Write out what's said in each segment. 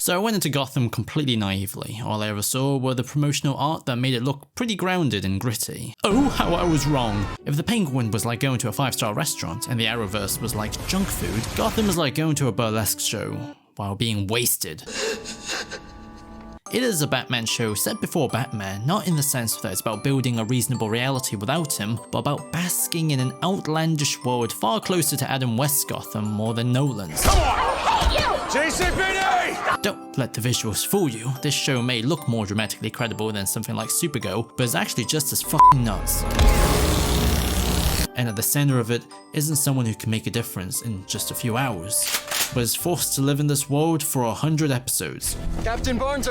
So I went into Gotham completely naively. All I ever saw were the promotional art that made it look pretty grounded and gritty. Oh, how I was wrong. If the Penguin was like going to a 5-star restaurant and the Arrowverse was like junk food, Gotham is like going to a burlesque show while being wasted. It is a Batman show set before Batman, not in the sense that it's about building a reasonable reality without him, but about basking in an outlandish world far closer to Adam West's Gotham more than Nolan's. Come on! JCPD! Don't let the visuals fool you. This show may look more dramatically credible than something like Supergirl, but it's actually just as fucking nuts. And at the center of it isn't someone who can make a difference in just a few hours, but is forced to live in this world for 100 episodes. Captain Barnes,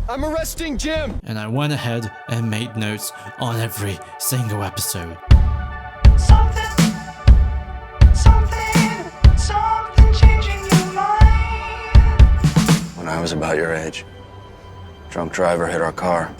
I'm arresting Jim! And I went ahead and made notes on every single episode. Something changing your mind. When I was about your age, drunk driver hit our car.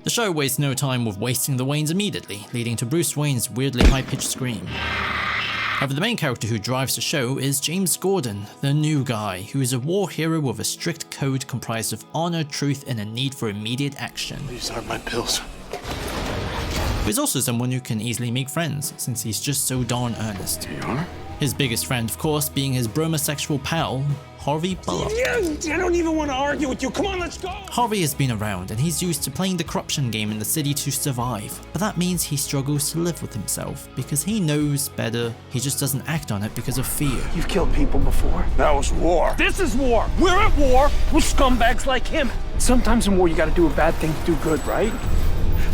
The show wastes no time with wasting the Waynes immediately, leading to Bruce Wayne's weirdly high-pitched scream. However, the main character who drives the show is James Gordon, the new guy, who is a war hero with a strict code comprised of honor, truth, and a need for immediate action. These aren't my pills. But he's also someone who can easily make friends, since he's just so darn earnest. Here you are. His biggest friend, of course, being his bromosexual pal, Harvey Bullock. I don't even want to argue with you. Come on, let's go. Harvey has been around and he's used to playing the corruption game in the city to survive, but that means he struggles to live with himself because he knows better, he just doesn't act on it because of fear. You've killed people before. That was war. This is war. We're at war with scumbags like him. Sometimes in war you gotta do a bad thing to do good, right?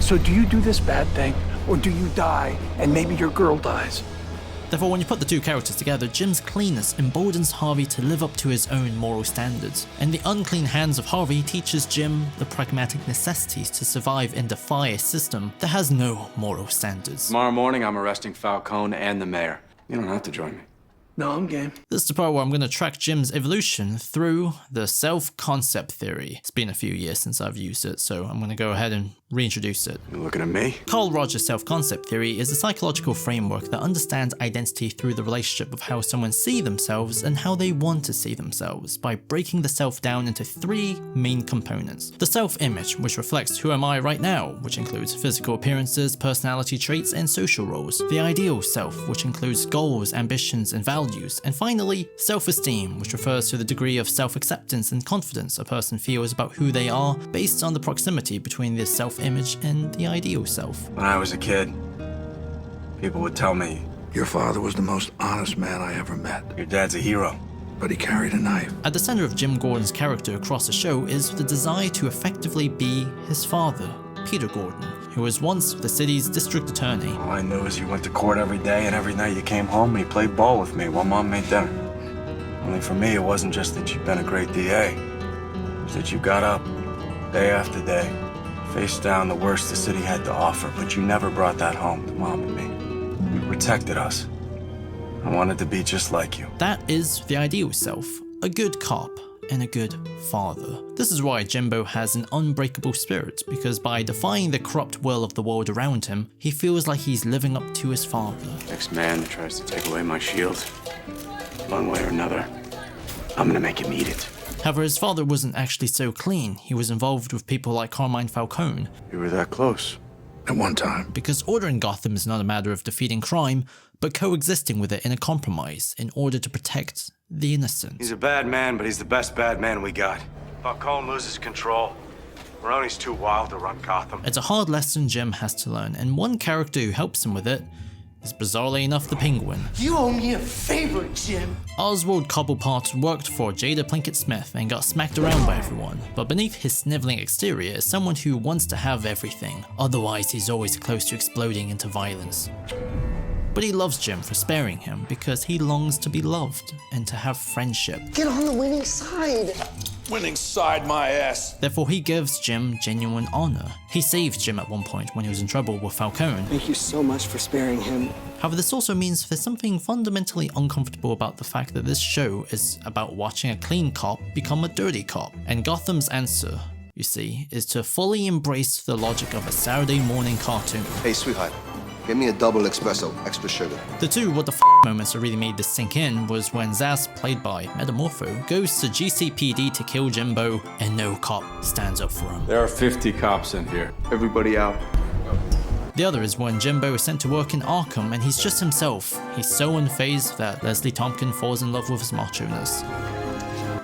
So do you do this bad thing, or do you die and maybe your girl dies? Therefore, when you put the two characters together, Jim's cleanness emboldens Harvey to live up to his own moral standards, and the unclean hands of Harvey teaches Jim the pragmatic necessities to survive and defy a system that has no moral standards. Tomorrow morning, I'm arresting Falcone and the mayor. You don't have to join me. No, I'm game. This is the part where I'm going to track Jim's evolution through the self-concept theory. It's been a few years since I've used it, so I'm going to go ahead and reintroduce it. You looking at me? Carl Rogers' self-concept theory is a psychological framework that understands identity through the relationship of how someone sees themselves and how they want to see themselves by breaking the self down into 3 main components. The self-image, which reflects who am I right now, which includes physical appearances, personality traits, and social roles. The ideal self, which includes goals, ambitions, and values. And finally, self-esteem, which refers to the degree of self-acceptance and confidence a person feels about who they are based on the proximity between the self-image and the ideal self. When I was a kid, people would tell me, Your father was the most honest man I ever met, your dad's a hero. but he carried a knife. At the center of Jim Gordon's character across the show is the desire to effectively be his father, Peter Gordon, who was once the city's district attorney. All I knew is you went to court every day, and every night you came home and you played ball with me while Mom made dinner. Only for me, it wasn't just that you'd been a great DA. It was that you got up, day after day, faced down the worst the city had to offer, but you never brought that home to Mom and me. You protected us. I wanted to be just like you. That is the ideal self, a good cop and a good father. This is why Jimbo has an unbreakable spirit, because by defying the corrupt will of the world around him, he feels like he's living up to his father. Next man that tries to take away my shield, one way or another, I'm gonna make him eat it. However, his father wasn't actually so clean. He was involved with people like Carmine Falcone. You were that close. At one time. Because order in Gotham is not a matter of defeating crime, but coexisting with it in a compromise in order to protect the innocent. He's a bad man, but he's the best bad man we got. Falcone loses control. Maroni's too wild to run Gotham. It's a hard lesson Jim has to learn, and one character who helps him with it is bizarrely enough the Penguin. You owe me a favor, Jim. Oswald Cobblepot worked for Jada Pinkett Smith and got smacked around by everyone, but beneath his sniveling exterior is someone who wants to have everything, otherwise he's always close to exploding into violence. But he loves Jim for sparing him because he longs to be loved and to have friendship. Get on the winning side. Winning side my ass. Therefore, he gives Jim genuine honor. He saved Jim at one point when he was in trouble with Falcone. Thank you so much for sparing him. However, this also means there's something fundamentally uncomfortable about the fact that this show is about watching a clean cop become a dirty cop. And Gotham's answer, you see, is to fully embrace the logic of a Saturday morning cartoon. Hey, sweetheart. Give me a double espresso, extra sugar. The two what the moments that really made this sink in was when Zaz, played by Metamorpho, goes to GCPD to kill Jimbo and no cop stands up for him. There are 50 cops in here. Everybody out. The other is when Jimbo is sent to work in Arkham and he's just himself. He's so unfazed that Leslie Tompkins falls in love with his macho-ness.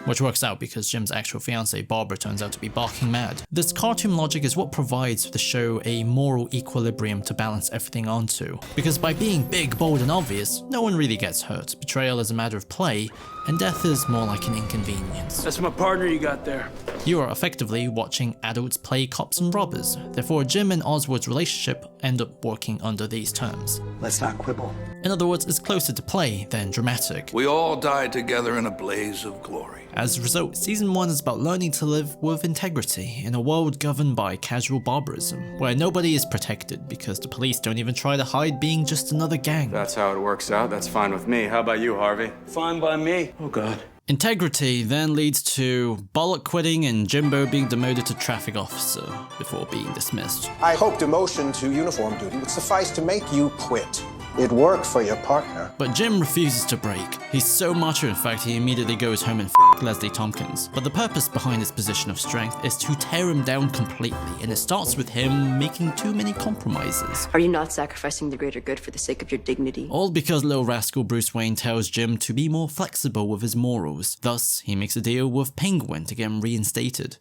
Which works out because Jim's actual fiancée Barbara turns out to be barking mad. This cartoon logic is what provides the show a moral equilibrium to balance everything onto. Because by being big, bold and obvious, no one really gets hurt. Betrayal is a matter of play, and death is more like an inconvenience. That's my partner you got there. You are effectively watching adults play cops and robbers. Therefore, Jim and Oswald's relationship end up working under these terms. Let's not quibble. In other words, it's closer to play than dramatic. We all died together in a blaze of glory. As a result, season 1 is about learning to live with integrity in a world governed by casual barbarism, where nobody is protected because the police don't even try to hide being just another gang. That's how it works out. That's fine with me. How about you, Harvey? Fine by me. Oh, God. Integrity then leads to Bollock quitting and Jimbo being demoted to traffic officer before being dismissed. I hoped demotion to uniform duty would suffice to make you quit. It worked for your partner. But Jim refuses to break. He's so macho, in fact, he immediately goes home and Leslie Tompkins. But the purpose behind his position of strength is to tear him down completely, and it starts with him making too many compromises. Are you not sacrificing the greater good for the sake of your dignity? All because little rascal Bruce Wayne tells Jim to be more flexible with his morals. Thus, he makes a deal with Penguin to get him reinstated.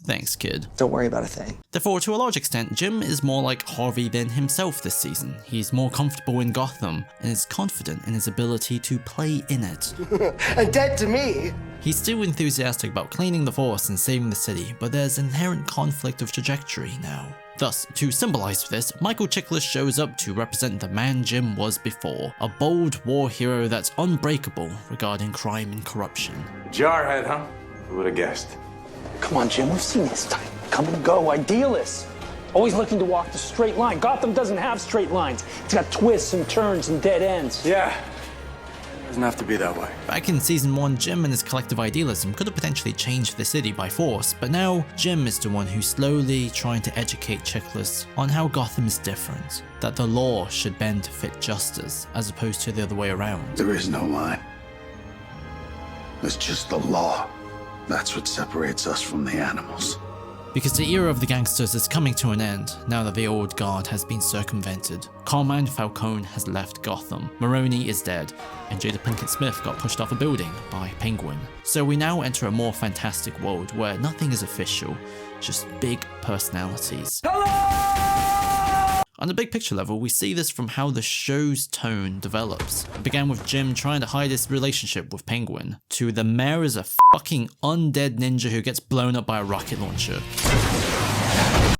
Thanks, kid. Don't worry about a thing. Therefore, to a large extent, Jim is more like Harvey than himself this season. He's more comfortable in Gotham, and is confident in his ability to play in it. And dead to me. He's still enthusiastic about cleaning the force and saving the city, but there's inherent conflict of trajectory now. Thus, to symbolize this, Michael Chiklis shows up to represent the man Jim was before, a bold war hero that's unbreakable regarding crime and corruption. Jarhead, huh? Who would have guessed? Come on, Jim, we've seen this type. Come and go, idealist. Always looking to walk the straight line. Gotham doesn't have straight lines. It's got twists and turns and dead ends. Yeah. It doesn't have to be that way. Back in season 1, Jim and his collective idealism could have potentially changed the city by force, but now Jim is the one who's slowly trying to educate Chiklis on how Gotham is different, that the law should bend to fit justice, as opposed to the other way around. There is no line. It's just the law. That's what separates us from the animals. Because the era of the gangsters is coming to an end now that the old guard has been circumvented. Carmine Falcone has left Gotham, Maroni is dead, and Jada Pinkett Smith got pushed off a building by Penguin. So we now enter a more fantastic world where nothing is official, just big personalities. On the big picture level, we see this from how the show's tone develops. It began with Jim trying to hide his relationship with Penguin, to the mayor is a fucking undead ninja who gets blown up by a rocket launcher.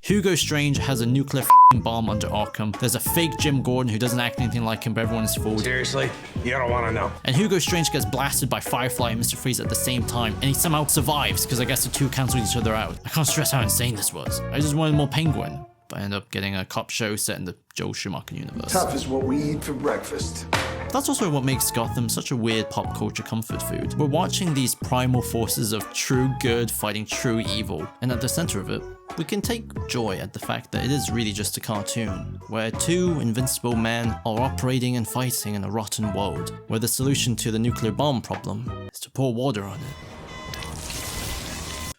Hugo Strange has a nuclear bomb under Arkham. There's a fake Jim Gordon who doesn't act anything like him, but everyone is fooled. Seriously? You don't want to know. And Hugo Strange gets blasted by Firefly and Mr. Freeze at the same time, and he somehow survives because I guess the two cancel each other out. I can't stress how insane this was. I just wanted more Penguin. But I end up getting a cop show set in the Joel Schumacher universe. Tough is what we eat for breakfast. That's also what makes Gotham such a weird pop culture comfort food. We're watching these primal forces of true good fighting true evil, and at the center of it, we can take joy at the fact that it is really just a cartoon, where two invincible men are operating and fighting in a rotten world, where the solution to the nuclear bomb problem is to pour water on it.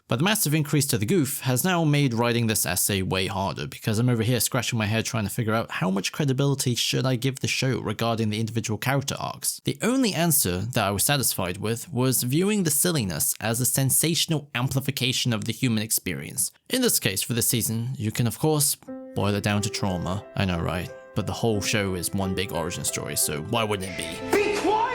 But the massive increase to the goof has now made writing this essay way harder, because I'm over here scratching my head trying to figure out how much credibility should I give the show regarding the individual character arcs. The only answer that I was satisfied with was viewing the silliness as a sensational amplification of the human experience. In this case, for this season, you can of course boil it down to trauma. I know, right? But the whole show is one big origin story, so why wouldn't it be? Be quiet!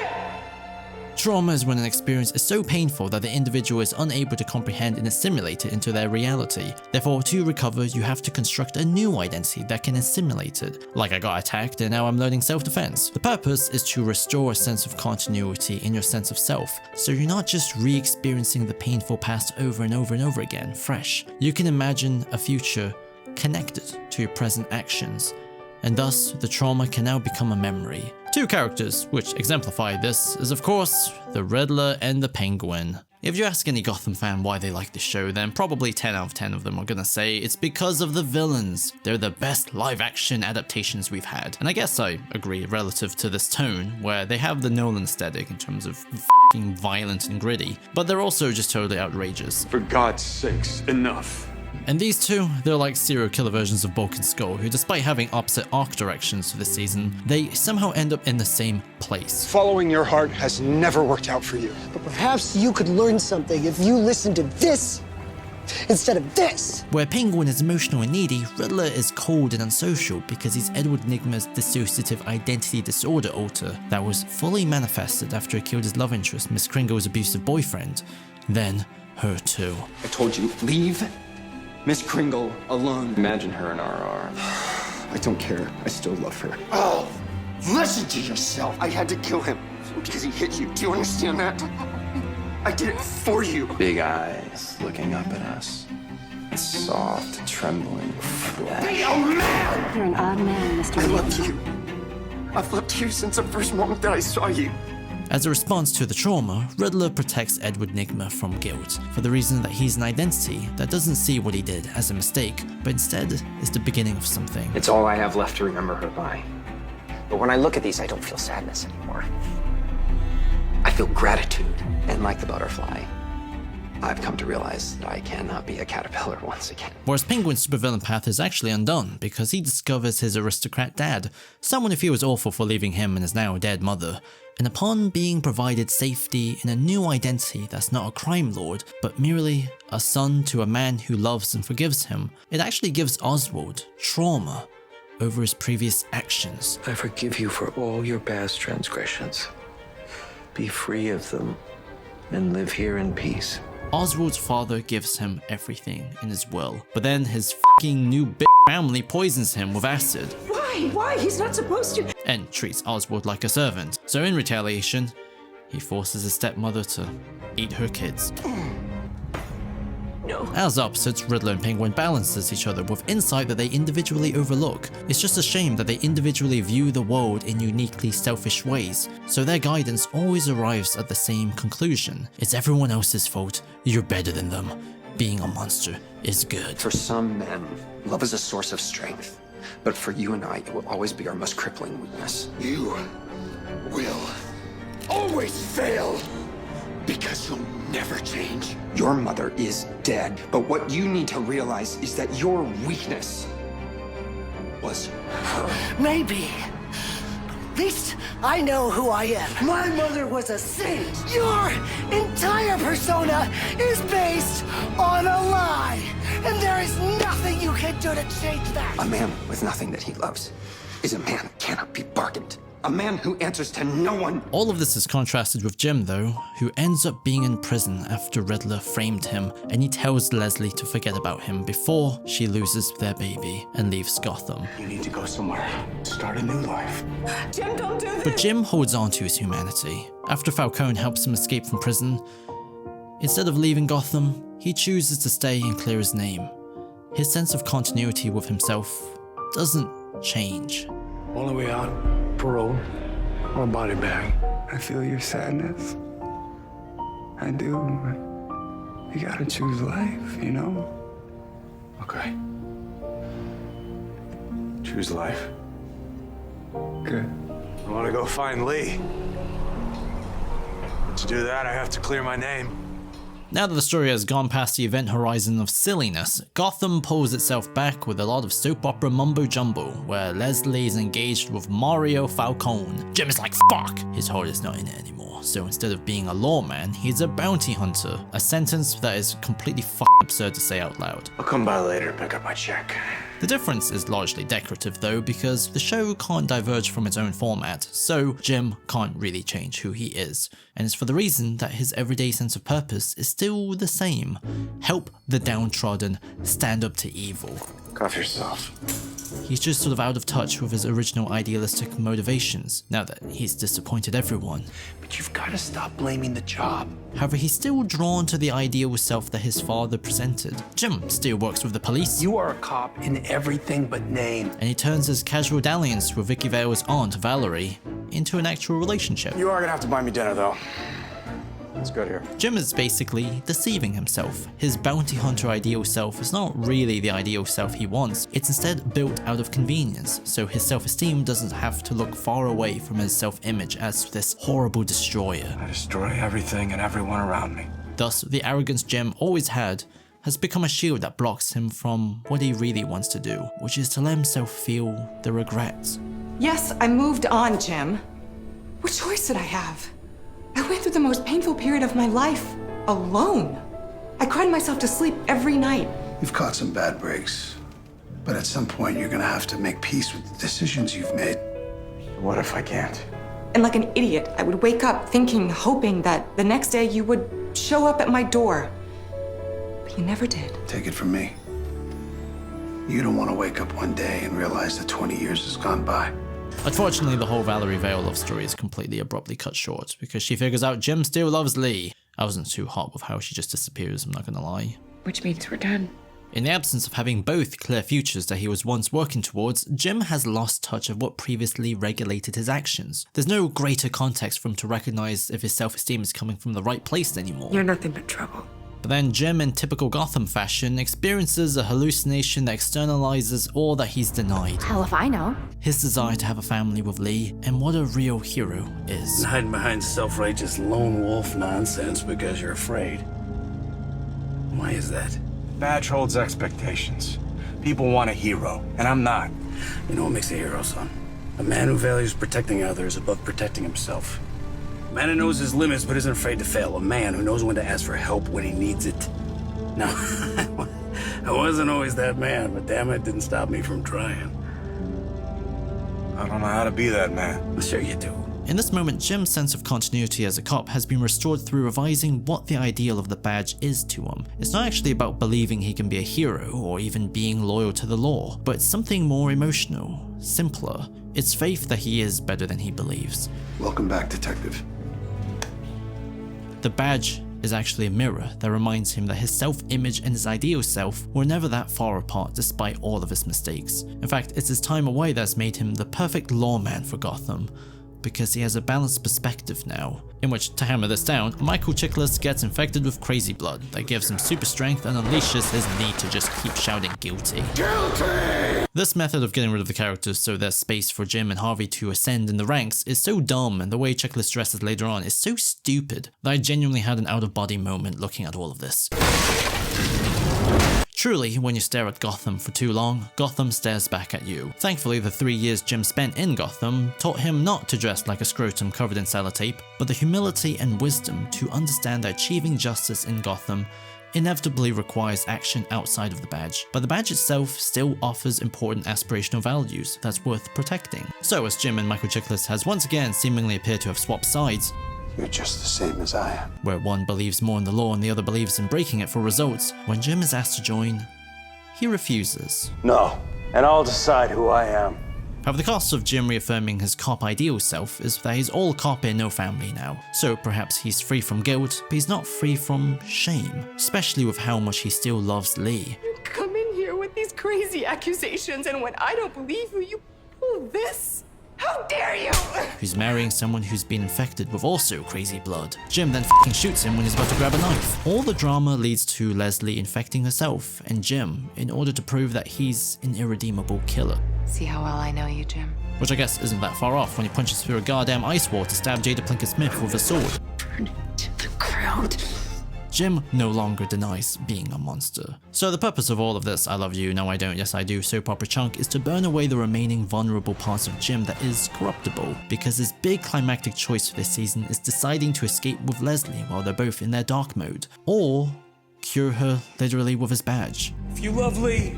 Trauma is when an experience is so painful that the individual is unable to comprehend and assimilate it into their reality. Therefore, to recover, you have to construct a new identity that can assimilate it. Like I got attacked and now I'm learning self-defense. The purpose is to restore a sense of continuity in your sense of self, so you're not just re-experiencing the painful past over and over and over again, fresh. You can imagine a future connected to your present actions, and thus the trauma can now become a memory. Two characters which exemplify this is of course the Riddler and the Penguin. If you ask any Gotham fan why they like this show, then probably 10 out of 10 of them are gonna say it's because of the villains. They're the best live-action adaptations we've had. And I guess I agree relative to this tone, where they have the Nolan aesthetic in terms of f***ing violent and gritty, but they're also just totally outrageous. For God's sakes, enough. And these two, they're like serial killer versions of Bulk and Skull, who despite having opposite arc directions for this season, they somehow end up in the same place. Following your heart has never worked out for you. But perhaps you could learn something if you listened to this instead of this. Where Penguin is emotional and needy, Riddler is cold and unsocial because he's Edward Nygma's dissociative identity disorder alter that was fully manifested after he killed his love interest, Miss Kringle's abusive boyfriend. Then, her too. I told you, leave Miss Kringle alone. Imagine her in RR. I don't care. I still love her. Oh, listen to yourself. I had to kill him because he hit you. Do you understand that? I did it for you. Big eyes looking up at us. Soft, trembling flesh. Be a man! You're an odd man, Mr. I love you. I've loved you since the first moment that I saw you. As a response to the trauma, Riddler protects Edward Nygma from guilt, for the reason that he's an identity that doesn't see what he did as a mistake, but instead is the beginning of something. It's all I have left to remember her by. But when I look at these, I don't feel sadness anymore. I feel gratitude. And like the butterfly, I've come to realize that I cannot be a caterpillar once again. Whereas Penguin's supervillain path is actually undone because he discovers his aristocrat dad, someone who feels awful for leaving him and his now dead mother, and upon being provided safety in a new identity that's not a crime lord, but merely a son to a man who loves and forgives him, it actually gives Oswald trauma over his previous actions. I forgive you for all your past transgressions. Be free of them and live here in peace. Oswald's father gives him everything in his will, but then his f***ing new bitch family poisons him with acid. Why? Why? He's not supposed to. And treats Oswald like a servant. So in retaliation, he forces his stepmother to eat her kids. No. As opposites, Riddler and Penguin balances each other with insight that they individually overlook. It's just a shame that they individually view the world in uniquely selfish ways, so their guidance always arrives at the same conclusion. It's everyone else's fault, you're better than them. Being a monster is good. For some men, love is a source of strength. But for you and I, it will always be our most crippling weakness. You will always fail because you'll never change. Your mother is dead, but what you need to realize is that your weakness was her. Maybe. At least I know who I am. My mother was a saint. Your entire persona is based on a lie. And there is nothing you can do to change that. A man with nothing that he loves is a man who cannot be bargained. A man who answers to no one. All of this is contrasted with Jim though, who ends up being in prison after Riddler framed him, and he tells Leslie to forget about him before she loses their baby and leaves Gotham. You need to go somewhere. Start a new life. Jim, don't do this. But Jim holds on to his humanity. After Falcone helps him escape from prison, instead of leaving Gotham, he chooses to stay and clear his name. His sense of continuity with himself doesn't change. What are we on? Parole or body bag? I feel your sadness. I do, but you gotta choose life, you know? Okay. Choose life. Good. I want to go find Lee. But to do that, I have to clear my name. Now that the story has gone past the event horizon of silliness, Gotham pulls itself back with a lot of soap opera mumbo-jumbo, where Leslie is engaged with Mario Falcone. Jim is like, fuck! His heart is not in it anymore, so instead of being a lawman, he's a bounty hunter. A sentence that is completely absurd to say out loud. I'll come by later and pick up my check. The difference is largely decorative though, because the show can't diverge from its own format, so Jim can't really change who he is. And it's for the reason that his everyday sense of purpose is still the same. Help the downtrodden, stand up to evil. Cuff yourself. He's just sort of out of touch with his original idealistic motivations, now that he's disappointed everyone. But you've got to stop blaming the job. However, he's still drawn to the ideal self that his father presented. Jim still works with the police. You are a cop in everything but name. And he turns his casual dalliance with Vicky Vale's aunt, Valerie, into an actual relationship. You are gonna have to buy me dinner, though. It's good here. Jim is basically deceiving himself. His bounty hunter ideal self is not really the ideal self he wants, it's instead built out of convenience, so his self-esteem doesn't have to look far away from his self-image as this horrible destroyer. I destroy everything and everyone around me. Thus, the arrogance Jim always had has become a shield that blocks him from what he really wants to do, which is to let himself feel the regrets. Yes, I moved on, Jim. What choice did I have? I went through the most painful period of my life alone. I cried myself to sleep every night. You've caught some bad breaks, but at some point you're gonna have to make peace with the decisions you've made. What if I can't? And like an idiot, I would wake up thinking, hoping that the next day you would show up at my door. But you never did. Take it from me. You don't want to wake up one day and realize that 20 years has gone by. Unfortunately, the whole Valerie Vale love story is completely abruptly cut short because she figures out Jim still loves Lee. I wasn't too hot with how she just disappears, I'm not gonna lie. Which means we're done. In the absence of having both clear futures that he was once working towards, Jim has lost touch of what previously regulated his actions. There's no greater context for him to recognize if his self-esteem is coming from the right place anymore. You're nothing but trouble. But then Jim, in typical Gotham fashion, experiences a hallucination that externalizes all that he's denied. Hell if I know. His desire to have a family with Lee, and what a real hero is. And hiding behind self-righteous lone wolf nonsense because you're afraid. Why is that? Badge holds expectations. People want a hero, and I'm not. You know what makes a hero, son? A man who values protecting others above protecting himself. A man who knows his limits but isn't afraid to fail. A man who knows when to ask for help when he needs it. Now, I wasn't always that man, but damn it, didn't stop me from trying. I don't know how to be that man. Sure you do. In this moment, Jim's sense of continuity as a cop has been restored through revising what the ideal of the badge is to him. It's not actually about believing he can be a hero or even being loyal to the law, but it's something more emotional, simpler. It's faith that he is better than he believes. Welcome back, Detective. The badge is actually a mirror that reminds him that his self-image and his ideal self were never that far apart despite all of his mistakes. In fact, it's his time away that's made him the perfect lawman for Gotham, because he has a balanced perspective now, in which, to hammer this down, Michael Chiklis gets infected with crazy blood that gives him super strength and unleashes his need to just keep shouting guilty. Guilty! This method of getting rid of the characters so there's space for Jim and Harvey to ascend in the ranks is so dumb, and the way Chiklis dresses later on is so stupid that I genuinely had an out-of-body moment looking at all of this. Truly, when you stare at Gotham for too long, Gotham stares back at you. Thankfully, the 3 years Jim spent in Gotham taught him not to dress like a scrotum covered in sellotape, but the humility and wisdom to understand that achieving justice in Gotham inevitably requires action outside of the badge. But the badge itself still offers important aspirational values that's worth protecting. So as Jim and Michael Chiklis has once again seemingly appeared to have swapped sides, you're just the same as I am. Where one believes more in the law and the other believes in breaking it for results, when Jim is asked to join, he refuses. No, and I'll decide who I am. However, the cost of Jim reaffirming his cop ideal self is that he's all cop and no family now. So perhaps he's free from guilt, but he's not free from shame, especially with how much he still loves Lee. You come in here with these crazy accusations, and when I don't believe you, you pull this? How dare you! Who's marrying someone who's been infected with also crazy blood. Jim then f***ing shoots him when he's about to grab a knife. All the drama leads to Leslie infecting herself and Jim in order to prove that he's an irredeemable killer. See how well I know you, Jim? Which I guess isn't that far off when he punches through a goddamn ice wall to stab Jada Pinkett Smith with a sword. Turn into the ground. Jim no longer denies being a monster. So the purpose of all of this I love you, no I don't, yes I do soap opera chunk is to burn away the remaining vulnerable parts of Jim that is corruptible, because his big climactic choice for this season is deciding to escape with Leslie while they're both in their dark mode, or cure her literally with his badge. If you love Lee,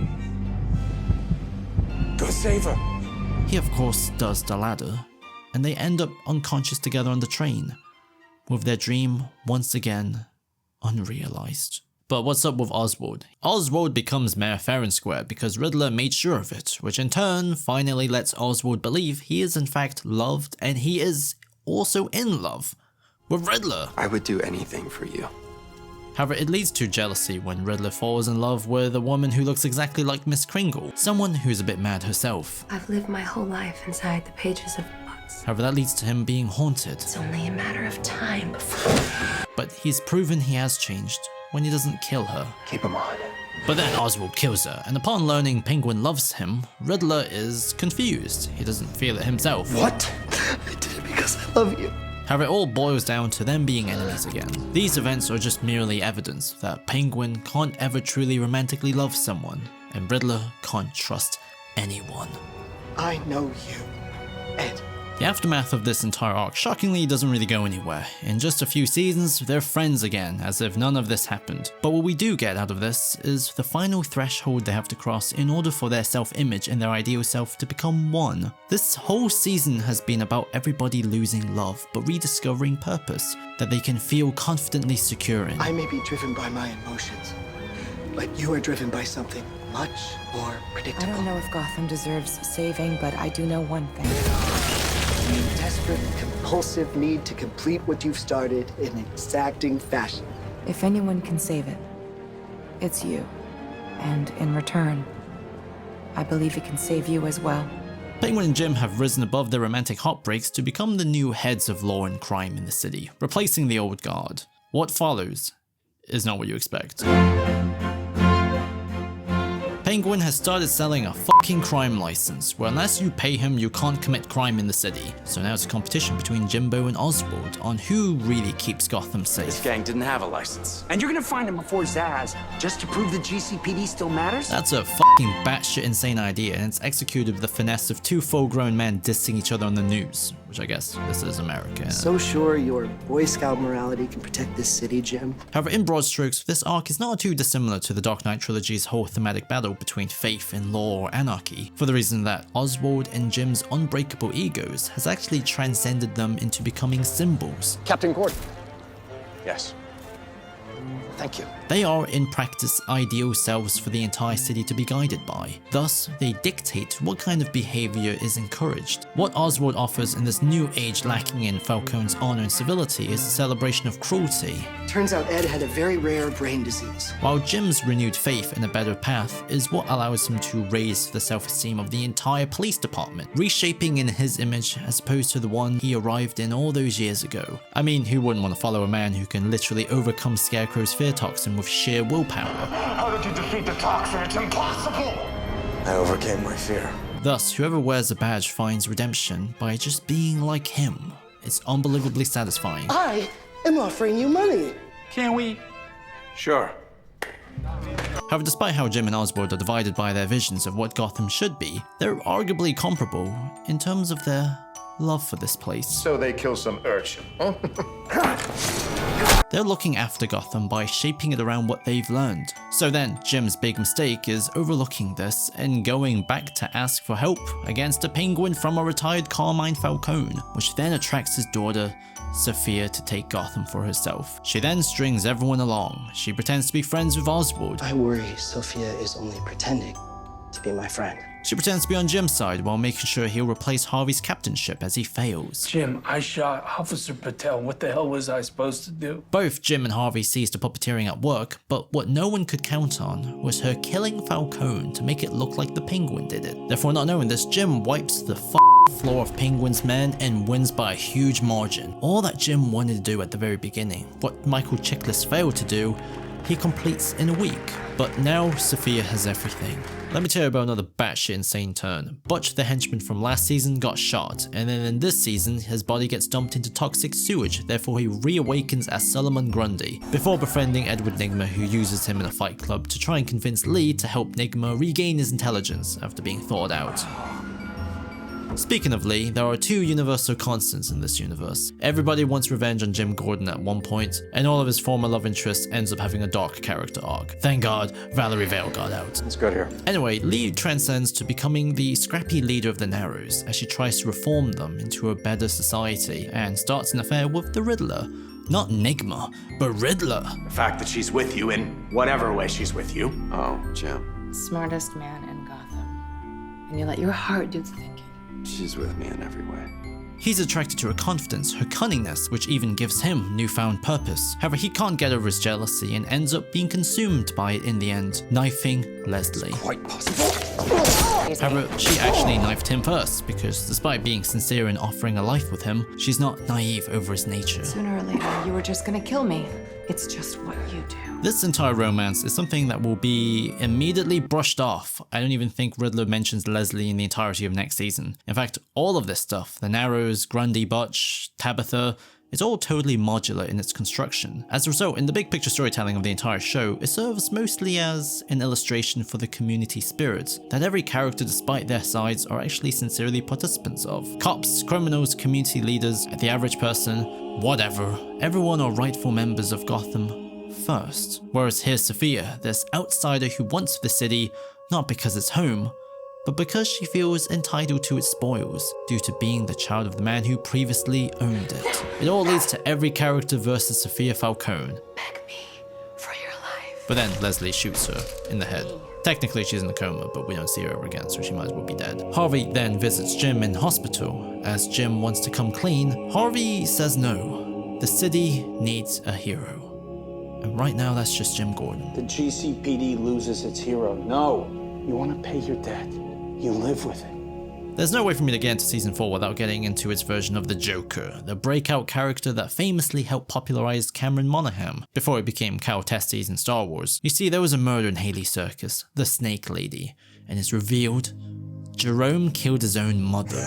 go save her. He of course does the latter, and they end up unconscious together on the train, with their dream once again unrealized. But what's up with Oswald? Oswald becomes Mayor Fair and Square because Riddler made sure of it, which in turn finally lets Oswald believe he is in fact loved, and he is also in love with Riddler. I would do anything for you. However, it leads to jealousy when Riddler falls in love with a woman who looks exactly like Miss Kringle, someone who's a bit mad herself. I've lived my whole life inside the pages of a book. However, that leads to him being haunted. It's only a matter of time before... But he's proven he has changed when he doesn't kill her. Keep him on. But then Oswald kills her, and upon learning Penguin loves him, Riddler is confused. He doesn't feel it himself. What? I did it because I love you. However, it all boils down to them being enemies again. These events are just merely evidence that Penguin can't ever truly romantically love someone, and Riddler can't trust anyone. I know you, Ed. The aftermath of this entire arc shockingly doesn't really go anywhere. In just a few seasons, they're friends again, as if none of this happened. But what we do get out of this is the final threshold they have to cross in order for their self-image and their ideal self to become one. This whole season has been about everybody losing love, but rediscovering purpose that they can feel confidently secure in. I may be driven by my emotions, but you are driven by something much more predictable. I don't know if Gotham deserves saving, but I do know one thing. A desperate, compulsive need to complete what you've started in exacting fashion. If anyone can save it, it's you. And in return, I believe it can save you as well. Penguin and Jim have risen above their romantic heartbreaks to become the new heads of law and crime in the city, replacing the old guard. What follows is not what you expect. Penguin has started selling a fucking crime license, where unless you pay him, you can't commit crime in the city. So now it's a competition between Jimbo and Oswald on who really keeps Gotham safe. This gang didn't have a license. And you're gonna find him before Zaz, just to prove the GCPD still matters? That's a fucking batshit insane idea, and it's executed with the finesse of two full-grown men dissing each other on the news, which I guess this is America. So sure your Boy Scout morality can protect this city, Jim? However, in broad strokes, this arc is not too dissimilar to the Dark Knight trilogy's whole thematic battle between faith and law or anarchy, for the reason that Oswald and Jim's unbreakable egos has actually transcended them into becoming symbols. Captain Gordon. Yes. Thank you. They are, in practice, ideal selves for the entire city to be guided by. Thus, they dictate what kind of behavior is encouraged. What Oswald offers in this new age lacking in Falcone's honor and civility is a celebration of cruelty. Turns out Ed had a very rare brain disease. While Jim's renewed faith in a better path is what allows him to raise the self-esteem of the entire police department, reshaping in his image as opposed to the one he arrived in all those years ago. I mean, who wouldn't want to follow a man who can literally overcome Scarecrow's fear toxin with sheer willpower? How did you defeat the toxin? It's impossible! I overcame my fear. Thus, whoever wears a badge finds redemption by just being like him. It's unbelievably satisfying. I am offering you money. Can we? Sure. However, despite how Jim and Oswald are divided by their visions of what Gotham should be, they're arguably comparable in terms of their love for this place. So they kill some urchin, huh? They're looking after Gotham by shaping it around what they've learned. So then, Jim's big mistake is overlooking this and going back to ask for help against a penguin from a retired Carmine Falcone, which then attracts his daughter, Sophia, to take Gotham for herself. She then strings everyone along. She pretends to be friends with Oswald. I worry Sophia is only pretending to be my friend. She pretends to be on Jim's side while making sure he'll replace Harvey's captainship as he fails. Jim, I shot Officer Patel. What the hell was I supposed to do? Both Jim and Harvey seized the puppeteering at work, but what no one could count on was her killing Falcone to make it look like the Penguin did it. Therefore, not knowing this, Jim wipes the floor of Penguin's men and wins by a huge margin. All that Jim wanted to do at the very beginning, what Michael Chiklis failed to do, he completes in a week. But now Sophia has everything. Let me tell you about another batshit insane turn. Butch, the henchman from last season, got shot, and then in this season, his body gets dumped into toxic sewage, therefore he reawakens as Solomon Grundy, before befriending Edward Nygma, who uses him in a fight club to try and convince Lee to help Nygma regain his intelligence after being thawed out. Speaking of Lee, there are two universal constants in this universe. Everybody wants revenge on Jim Gordon at one point, and all of his former love interests ends up having a dark character arc. Thank God, Valerie Vale got out. It's good here. Anyway, Lee transcends to becoming the scrappy leader of the Narrows as she tries to reform them into a better society, and starts an affair with the Riddler. Not Nygma, but Riddler. The fact that she's with you in whatever way she's with you. Oh, Jim. Smartest man in Gotham. And you let your heart do the thinking. She's with me in every way. He's attracted to her confidence, her cunningness, which even gives him newfound purpose. However, he can't get over his jealousy and ends up being consumed by it in the end, knifing Leslie. Quite possible. However, she actually knifed him first, because despite being sincere in offering a life with him, she's not naive over his nature. Sooner or later, you were just gonna kill me. It's just what you do. This entire romance is something that will be immediately brushed off. I don't even think Riddler mentions Leslie in the entirety of next season. In fact, all of this stuff, the Narrows, Grundy Butch, Tabitha, it's all totally modular in its construction. As a result, in the big picture storytelling of the entire show, it serves mostly as an illustration for the community spirit that every character, despite their sides, are actually sincerely participants of. Cops, criminals, community leaders, the average person, whatever, everyone are rightful members of Gotham first. Whereas here's Sophia, this outsider who wants the city, not because it's home, but because she feels entitled to its spoils due to being the child of the man who previously owned it. It all leads to every character versus Sophia Falcone. Beg me for your life. But then Leslie shoots her in the head. Technically she's in a coma, but we don't see her ever again, so she might as well be dead. Harvey then visits Jim in hospital. As Jim wants to come clean, Harvey says no. The city needs a hero. And right now that's just Jim Gordon. The GCPD loses its hero. No, you want to pay your debt. You live with it. There's no way for me to get into season 4 without getting into its version of the Joker, the breakout character that famously helped popularize Cameron Monaghan before he became Cal Kestis in Star Wars. You see, there was a murder in Haley Circus, the Snake Lady, and it's revealed Jerome killed his own mother.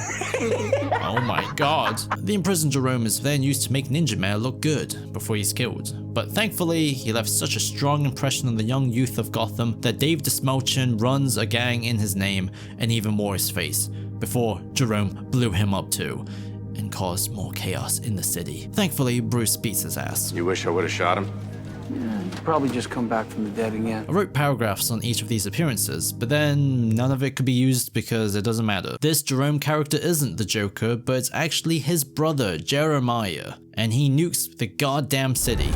Oh my god. The imprisoned Jerome is then used to make Ninja Mayor look good before he's killed. But thankfully, he left such a strong impression on the young youth of Gotham that Dave DeSmelchin runs a gang in his name and even wore his face, before Jerome blew him up too and caused more chaos in the city. Thankfully, Bruce beats his ass. You wish I would have shot him? Yeah, he'd probably just come back from the dead again. I wrote paragraphs on each of these appearances, but then none of it could be used because it doesn't matter. This Jerome character isn't the Joker, but it's actually his brother, Jeremiah, and he nukes the goddamn city.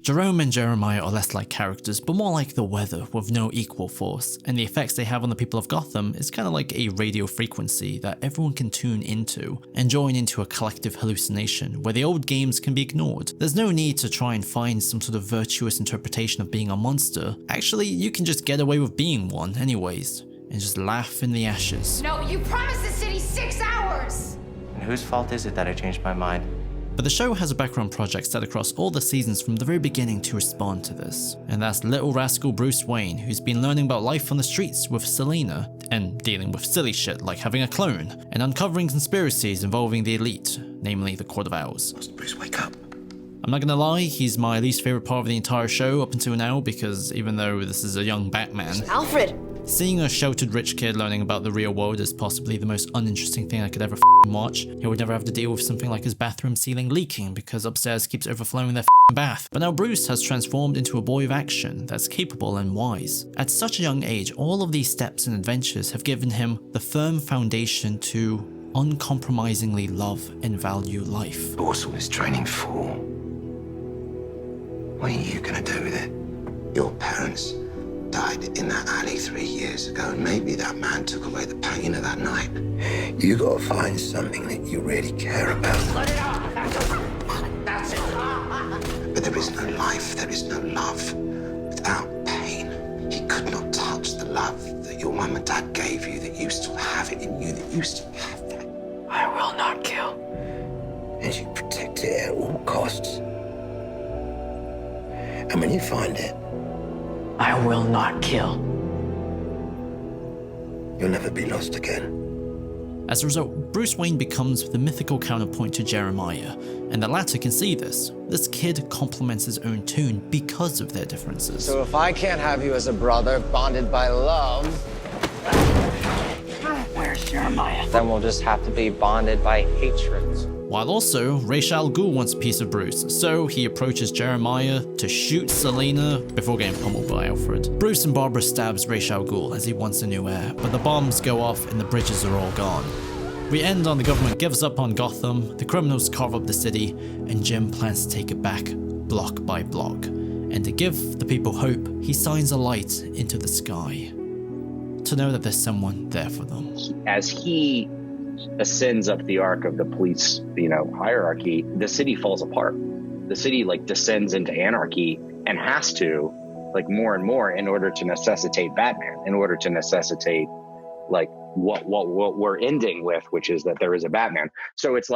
Jerome and Jeremiah are less like characters, but more like the weather with no equal force, and the effects they have on the people of Gotham is kind of like a radio frequency that everyone can tune into and join into a collective hallucination where the old games can be ignored. There's no need to try and find some sort of virtuous interpretation of being a monster. Actually, you can just get away with being one anyways, and just laugh in the ashes. No, you promised the city 6 hours! And whose fault is it that I changed my mind? But the show has a background project set across all the seasons from the very beginning to respond to this. And that's little rascal Bruce Wayne, who's been learning about life on the streets with Selina, and dealing with silly shit like having a clone, and uncovering conspiracies involving the elite, namely the Court of Owls. Bruce, wake up. I'm not gonna lie, he's my least favorite part of the entire show up until now, because even though this is a young Batman, Alfred! seeing a sheltered rich kid learning about the real world is possibly the most uninteresting thing I could ever watch. He would never have to deal with something like his bathroom ceiling leaking because upstairs keeps overflowing their bath. But now Bruce has transformed into a boy of action that's capable and wise. At such a young age, all of these steps and adventures have given him the firm foundation to uncompromisingly love and value life. But what's all this training for? What are you gonna do with it? Your parents died in that alley 3 years ago, and maybe that man took away the pain of that night. You gotta find something that you really care about. Let it out! That's it! But there is no life, there is no love without pain. He could not touch the love that your mum and dad gave you, that you still have it in you, that you still have that. I will not kill. And you protect it at all costs. And when you find it, I will not kill. you'll never be lost again. As a result, Bruce Wayne becomes the mythical counterpoint to Jeremiah, and the latter can see this. This kid complements his own tune because of their differences. So if I can't have you as a brother, bonded by love... Where's Jeremiah? Then we'll just have to be bonded by hatred. While also, Ra's al Ghul wants a piece of Bruce, so he approaches Jeremiah to shoot Selina before getting pummeled by Alfred. Bruce and Barbara stabs Ra's al Ghul as he wants a new heir, but the bombs go off and the bridges are all gone. We end on the government gives up on Gotham, the criminals carve up the city, and Jim plans to take it back block by block. And to give the people hope, he shines a light into the sky to know that there's someone there for them. As he ascends up the arc of the police, hierarchy, the city falls apart. The city descends into anarchy and has to more and more in order to necessitate Batman, in order to necessitate what we're ending with, which is that there is a Batman. So it's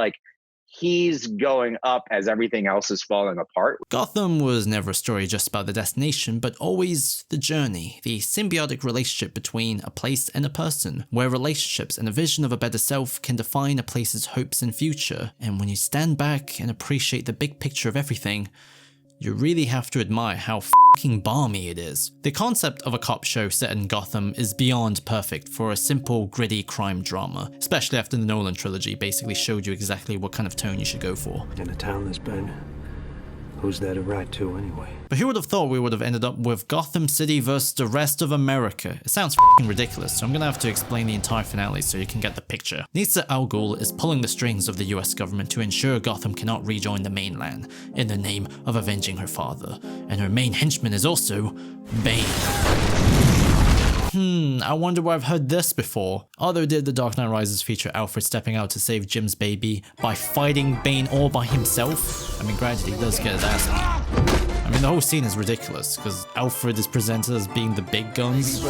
he's going up as everything else is falling apart. Gotham was never a story just about the destination, but always the journey, the symbiotic relationship between a place and a person, where relationships and a vision of a better self can define a place's hopes and future. And when you stand back and appreciate the big picture of everything, you really have to admire how fucking balmy it is. The concept of a cop show set in Gotham is beyond perfect for a simple, gritty crime drama, especially after the Nolan trilogy basically showed you exactly what kind of tone you should go for. In a town that's been, who's there to write to anyway? But who would have thought we would have ended up with Gotham City versus the rest of America? It sounds fucking ridiculous, so I'm gonna have to explain the entire finale so you can get the picture. Nisa Al Ghul is pulling the strings of the US government to ensure Gotham cannot rejoin the mainland in the name of avenging her father. And her main henchman is also Bane. I wonder where I've heard this before. Although did The Dark Knight Rises feature Alfred stepping out to save Jim's baby by fighting Bane all by himself? I mean, granted, he does get his ass beat. I mean, the whole scene is ridiculous, because Alfred is presented as being the big guns.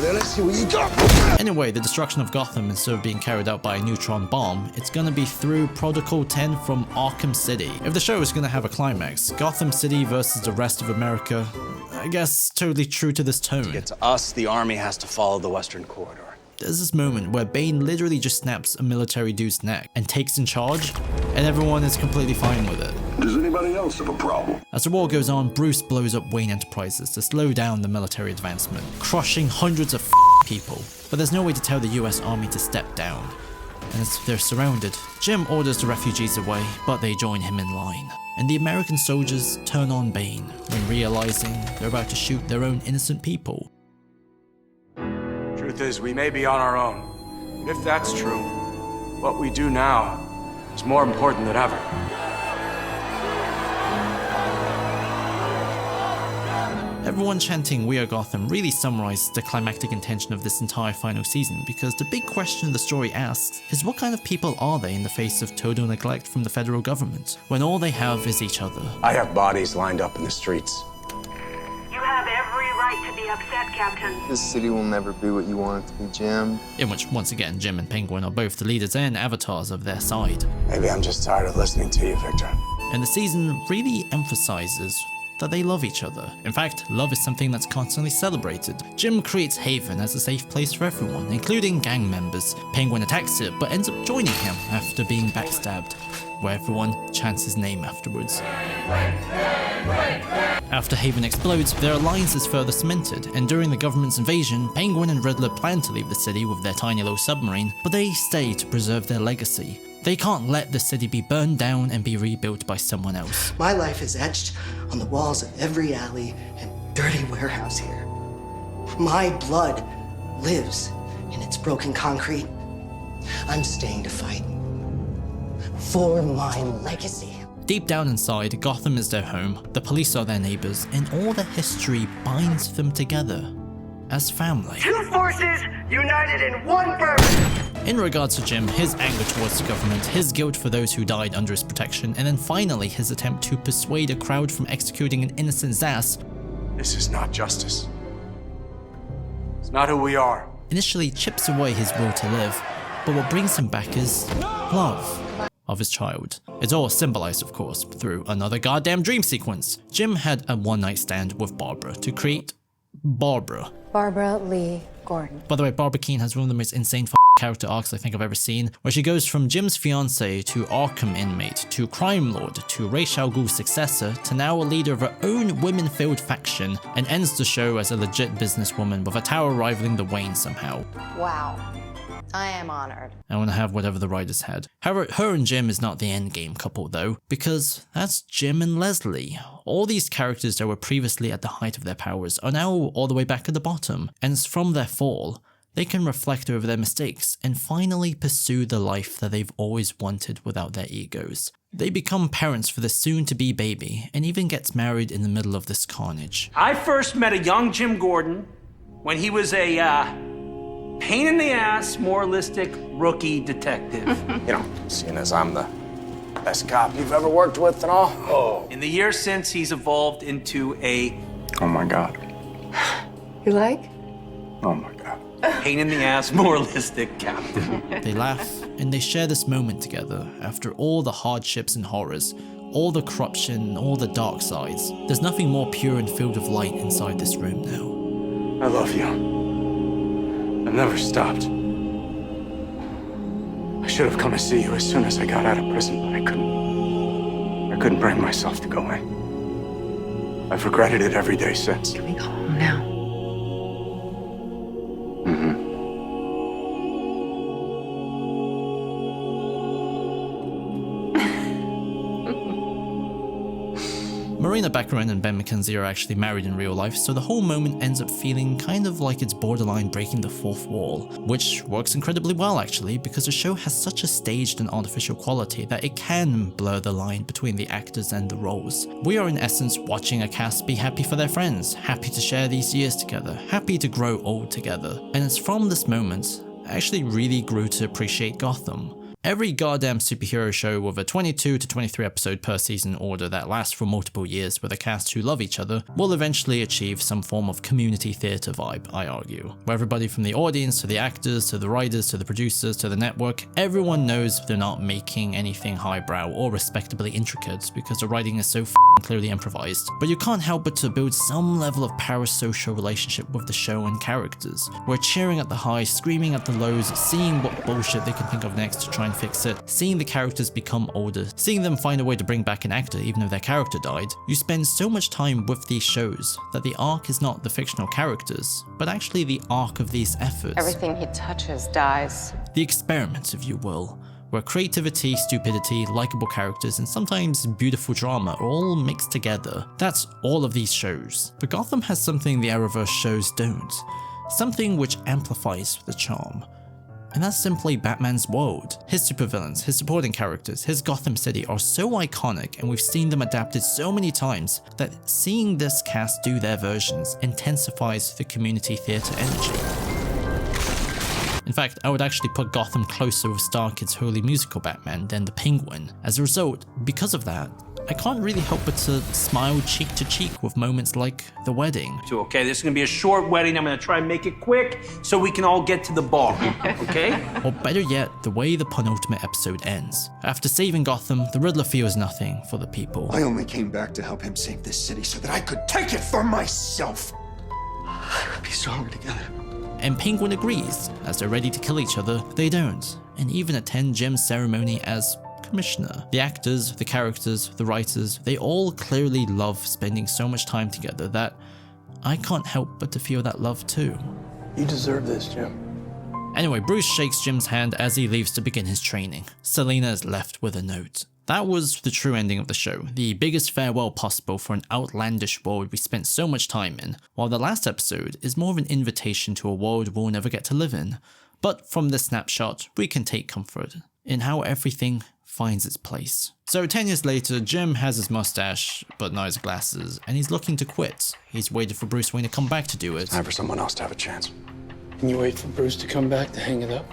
Anyway, the destruction of Gotham, instead of being carried out by a neutron bomb, it's gonna be through Protocol 10 from Arkham City. If the show is gonna have a climax, Gotham City versus the rest of America, I guess totally true to this tone. To get to us, the army has to follow the Western Corridor. There's this moment where Bane literally just snaps a military dude's neck and takes in charge, and everyone is completely fine with it. Does anybody else have a problem? As the war goes on, Bruce blows up Wayne Enterprises to slow down the military advancement, crushing hundreds of people. But there's no way to tell the US Army to step down. And as they're surrounded, Jim orders the refugees away, but they join him in line. And the American soldiers turn on Bane when realizing they're about to shoot their own innocent people. Truth is, we may be on our own. But if that's true, what we do now is more important than ever. Everyone chanting "We Are Gotham" really summarizes the climactic intention of this entire final season, because the big question the story asks is what kind of people are they in the face of total neglect from the federal government, when all they have is each other? I have bodies lined up in the streets. You have every right to be upset, Captain. This city will never be what you want it to be, Jim. In which, once again, Jim and Penguin are both the leaders and avatars of their side. Maybe I'm just tired of listening to you, Victor. And the season really emphasizes that they love each other. In fact, love is something that's constantly celebrated. Jim creates Haven as a safe place for everyone, including gang members. Penguin attacks it, but ends up joining him after being backstabbed, where everyone chants his name afterwards. After Haven explodes, their alliance is further cemented, and during the government's invasion, Penguin and Riddler plan to leave the city with their tiny little submarine, but they stay to preserve their legacy. They can't let the city be burned down and be rebuilt by someone else. My life is etched on the walls of every alley and dirty warehouse here. My blood lives in its broken concrete. I'm staying to fight for my legacy. Deep down inside, Gotham is their home, the police are their neighbors, and all the history binds them together as family. Two forces united in one purpose. In regards to Jim, his anger towards the government, his guilt for those who died under his protection, and then finally his attempt to persuade a crowd from executing an innocent Zsasz. This is not justice. It's not who we are. Initially chips away his will to live, but what brings him back is love of his child. It's all symbolized, of course, through another goddamn dream sequence. Jim had a one-night stand with Barbara to create Barbara. Barbara Lee Gordon. By the way, Barbara Keene has one of the most insane character arcs I think I've ever seen, where she goes from Jim's fiancé to Arkham inmate, to crime lord, to Ra's al Ghul's successor, to now a leader of her own women-filled faction, and ends the show as a legit businesswoman with a tower rivaling the Wayne somehow. Wow. I am honored. I want to have whatever the writers had. However, her and Jim is not the endgame couple though, because that's Jim and Leslie. All these characters that were previously at the height of their powers are now all the way back at the bottom, and from their fall, they can reflect over their mistakes and finally pursue the life that they've always wanted without their egos. They become parents for the soon-to-be baby, and even gets married in the middle of this carnage. I first met a young Jim Gordon when he was a pain in the ass, moralistic rookie detective. You know, seeing as I'm the best cop you've ever worked with and all. Oh. In the years since, he's evolved into a... Oh my God. You like? Oh my God. Pain in the ass, moralistic captain. They laugh and they share this moment together after all the hardships and horrors, all the corruption, all the dark sides. There's nothing more pure and filled with light inside this room now. I love you. I've never stopped. I should have come to see you as soon as I got out of prison, but I couldn't. I couldn't bring myself to go in. I've regretted it every day since. Can we go home now? Marina Baccarin and Ben McKenzie are actually married in real life, so the whole moment ends up feeling kind of like it's borderline breaking the fourth wall, which works incredibly well actually, because the show has such a staged and artificial quality that it can blur the line between the actors and the roles. We are in essence watching a cast be happy for their friends, happy to share these years together, happy to grow old together. And it's from this moment I actually really grew to appreciate Gotham. Every goddamn superhero show with a 22 to 23 episode per season order that lasts for multiple years with a cast who love each other will eventually achieve some form of community theatre vibe, I argue. Where everybody from the audience to the actors to the writers to the producers to the network, everyone knows they're not making anything highbrow or respectably intricate because the writing is so clearly improvised. But you can't help but to build some level of parasocial relationship with the show and characters. We're cheering at the highs, screaming at the lows, seeing what bullshit they can think of next to try and fix it, seeing the characters become older, seeing them find a way to bring back an actor even if their character died. You spend so much time with these shows that the arc is not the fictional characters, but actually the arc of these efforts. Everything he touches dies. The experiment, if you will, where creativity, stupidity, likable characters, and sometimes beautiful drama are all mixed together. That's all of these shows. But Gotham has something the Arrowverse shows don't. Something which amplifies the charm. And that's simply Batman's world. His supervillains, his supporting characters, his Gotham City are so iconic, and we've seen them adapted so many times that seeing this cast do their versions intensifies the community theatre energy. In fact, I would actually put Gotham closer with Star Kid's Holy Musical Batman than the Penguin. As a result, because of that, I can't really help but to smile cheek to cheek with moments like the wedding. Okay, this is gonna be a short wedding. I'm gonna try and make it quick so we can all get to the bar, okay? Or better yet, the way the penultimate episode ends. After saving Gotham, the Riddler feels nothing for the people. I only came back to help him save this city so that I could take it for myself. I would be stronger together. And Penguin agrees. As they're ready to kill each other, they don't, and even attend Jim's ceremony as commissioner. The actors, the characters, the writers, they all clearly love spending so much time together that I can't help but to feel that love too. You deserve this, Jim. Anyway, Bruce shakes Jim's hand as he leaves to begin his training. Selina is left with a note. That was the true ending of the show, the biggest farewell possible for an outlandish world we spent so much time in, while the last episode is more of an invitation to a world we'll never get to live in. But from this snapshot, we can take comfort in how everything finds its place. So 10 years later, Jim has his mustache, but not his glasses, and he's looking to quit. He's waited for Bruce Wayne to come back to do it. Time for someone else to have a chance. Can you wait for Bruce to come back to hang it up?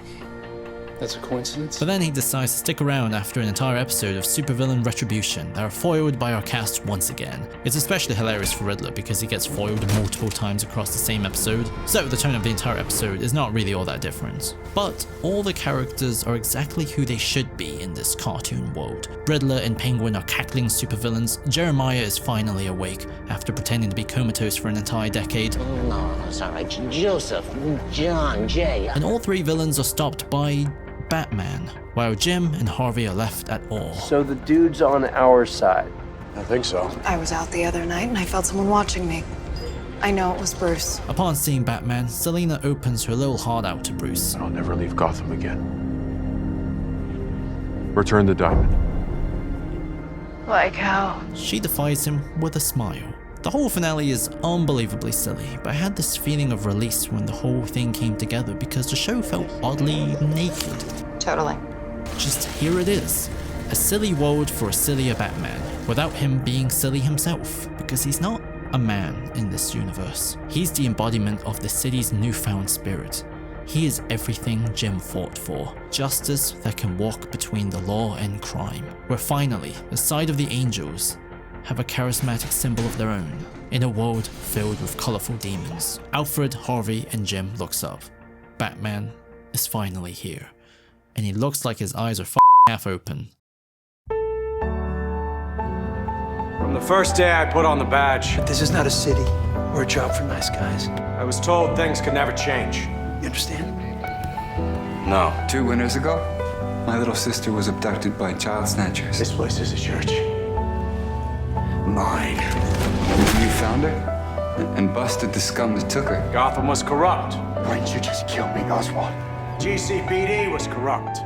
That's a coincidence? But then he decides to stick around after an entire episode of supervillain retribution that are foiled by our cast once again. It's especially hilarious for Riddler because he gets foiled multiple times across the same episode, so the tone of the entire episode is not really all that different. But all the characters are exactly who they should be in this cartoon world. Riddler and Penguin are cackling supervillains, Jeremiah is finally awake after pretending to be comatose for an entire decade. Oh, no, sorry, Joseph, John, Jay. And all three villains are stopped by Batman, while Jim and Harvey are left at all. So the dude's on our side. I think so. I was out the other night and I felt someone watching me. I know it was Bruce. Upon seeing Batman, Selina opens her little heart out to Bruce. I'll never leave Gotham again. Return the diamond. Like how? She defies him with a smile. The whole finale is unbelievably silly, but I had this feeling of release when the whole thing came together because the show felt oddly naked. Totally. Just here it is. A silly world for a sillier Batman, without him being silly himself, because he's not a man in this universe. He's the embodiment of the city's newfound spirit. He is everything Jim fought for. Justice that can walk between the law and crime. Where finally, the side of the angels have a charismatic symbol of their own. In a world filled with colourful demons. Alfred, Harvey, and Jim looks up. Batman is finally here. And he looks like his eyes are half open. From the first day I put on the badge. But this is not a city or a job for nice guys. I was told things could never change. You understand? No. 2 winters ago, my little sister was abducted by child snatchers. This place is a church. Mine. You found her and busted the scum that took her. Gotham was corrupt. Why didn't you just kill me, Oswald? GCPD was corrupt.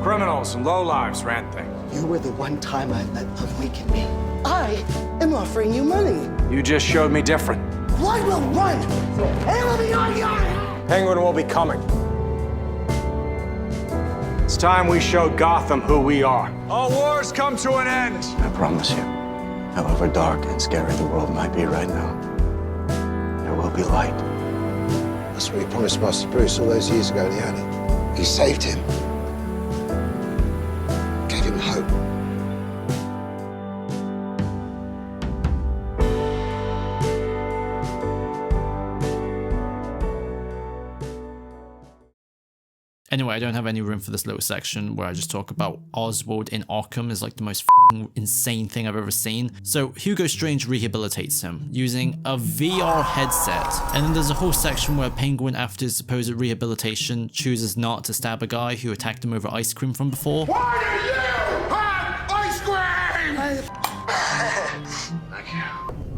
Criminals and lowlives ran things. You were the one time I let love weaken me. I am offering you money. You just showed me different. Blood will run, and it will be on your head. Penguin will be coming. It's time we showed Gotham who we are. All wars come to an end. I promise you, however dark and scary the world might be right now, there will be light. That's what you promised Master Bruce all those years ago in the alley. You saved him. Gave him hope. Anyway, I don't have any room for this little section where I just talk about Oswald in Arkham is like the most insane thing I've ever seen. So Hugo Strange rehabilitates him using a VR headset. And then there's a whole section where Penguin, after his supposed rehabilitation, chooses not to stab a guy who attacked him over ice cream from before. Why do you have ice cream?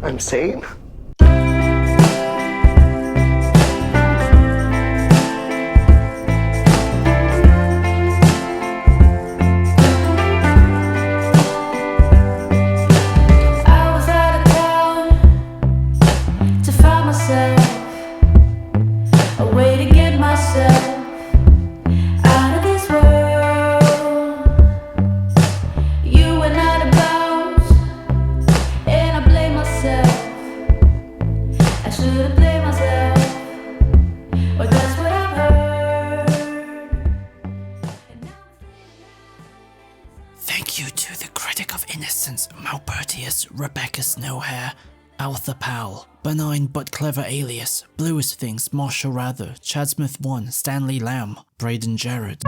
I'm sane. Thank you to the critic of innocence, Malpertius, Rebecca Snowhair, Altha Powell, Benign but Clever Alias, Blue as Things, Marsha Rather, Chad Smith 1, Stanley Lamb, Braden Jarrett.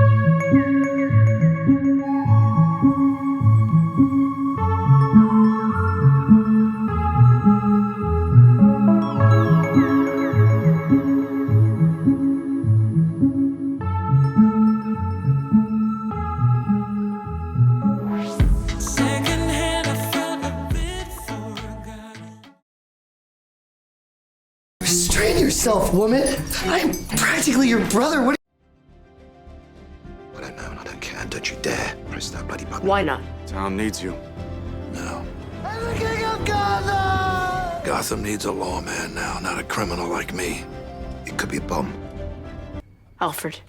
Restrain yourself, woman. I'm practically your brother. What? I don't know and I don't care. Don't you dare press that bloody button. Why not? Town needs you. No. I'm the king of Gotham! Gotham needs a lawman now, not a criminal like me. It could be a bomb. Alfred.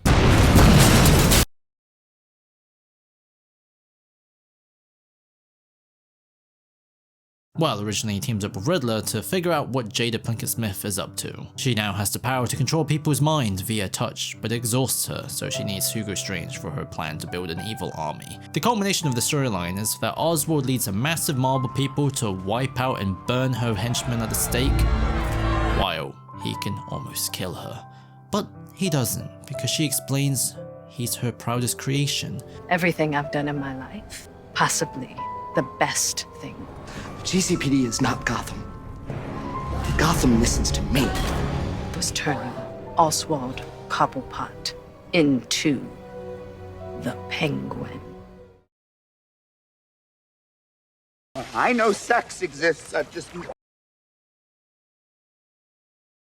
Well, originally he teams up with Riddler to figure out what Jada Pinkett Smith is up to. She now has the power to control people's minds via touch, but it exhausts her, so she needs Hugo Strange for her plan to build an evil army. The culmination of the storyline is that Oswald leads a massive mob of people to wipe out and burn her henchmen at the stake, while he can almost kill her. But he doesn't, because she explains he's her proudest creation. Everything I've done in my life, possibly the best thing. GCPD is not Gotham. Gotham listens to me. Was turning Oswald Cobblepot into the Penguin. I know sex exists, I've just